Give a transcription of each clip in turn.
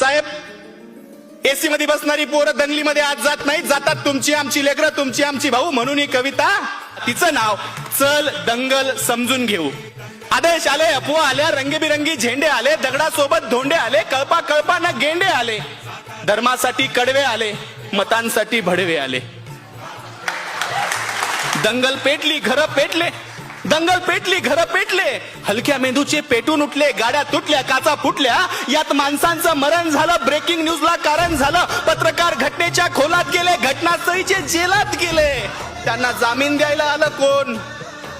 साहेब AC मध्ये बसणारी पोरं दंगलीमध्ये आज जात नाहीत, जातात तुमची आमची लेकरं, तुमची आमची भाऊ. म्हणून ही कविता, तिचं नाव चल दंगल समजून घेऊ. आदेश आले, अफवा आल्या, रंगीबिरंगी झेंडे आले, दगडासोबत धोंडे आले, कळपा कळपाना गेंडे आले, धर्मासाठी कडवे आले, मतांसाठी भडवे आले. दंगल पेटली घरं पेटले, दंगल पेटली घरं पेटले, हलक्या मेंदूचे पेटून उठले, गाड्या तुटल्या, काचा फुटल्या, यात माणसांचं मरण झालं, ब्रेकिंग न्यूजला कारण झालं, पत्रकार घटनेच्या खोलात गेले, घटनास्थळीचे जेलात गेले. त्यांना जामीन द्यायला आलं कोण?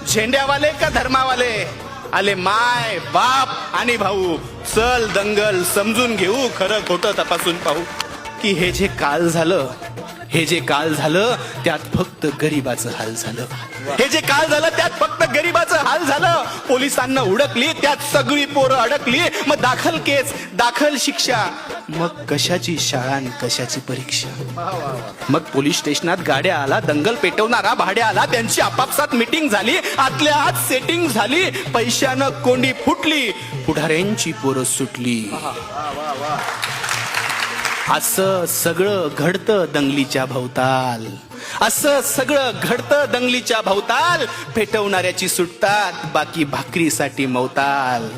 झेंड्यावाले का धर्मावाले? आले माय बाप आणि भाऊ. चल दंगल समजून घेऊ, खरं खोटं तपासून पाहू. की हे जे काल झालं, हे जे काल झालं त्यात फक्त गरिबाचं हाल झालं. हे जे काल झालं त्यात फक्त गरिबाचं हाल झालं. पोलिसांना उडकली, त्यात सगळी पोरं अडकली. मग दाखल केस, दाखल शिक्षा, मग कशाची शाळा आणि कशाची परीक्षा. मग पोलीस स्टेशनात गाड्या आला, दंगल पेटवणारा भाड्या आला, त्यांची आपापसात मीटिंग झाली, आतल्या आत सेटिंग झाली, पैशानं कोंडी फुटली, पुढाऱ्यांची पोरं सुटली. असं सगळं घडतं दंगलीच्या भोवताल, असं सगळं घडतं दंगलीच्या भोवताल. पेटवणाऱ्याची सुटतात, बाकी भाकरीसाठी मवताल.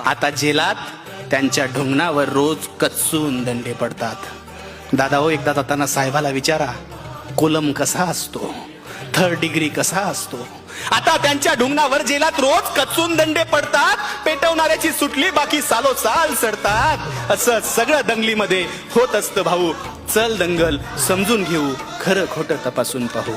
आता जेलात त्यांच्या ढुंगणावर रोज कच्चून दंडे पडतात. दादा हो, एकदा जाताना साहेबाला विचारा, कोलम कसा असतो, थर्ड डिग्री कसा असतो. आता त्यांच्या ढुंगणावर जेलात रोज कच्चून दंडे पडतात. पेटवणाऱ्याची सुटली, बाकी सालो साल सडतात. असं सगळं दंगलीमध्ये होत असतं भाऊ. चल दंगल समजून घेऊ, खरं खोटं तपासून पाहू.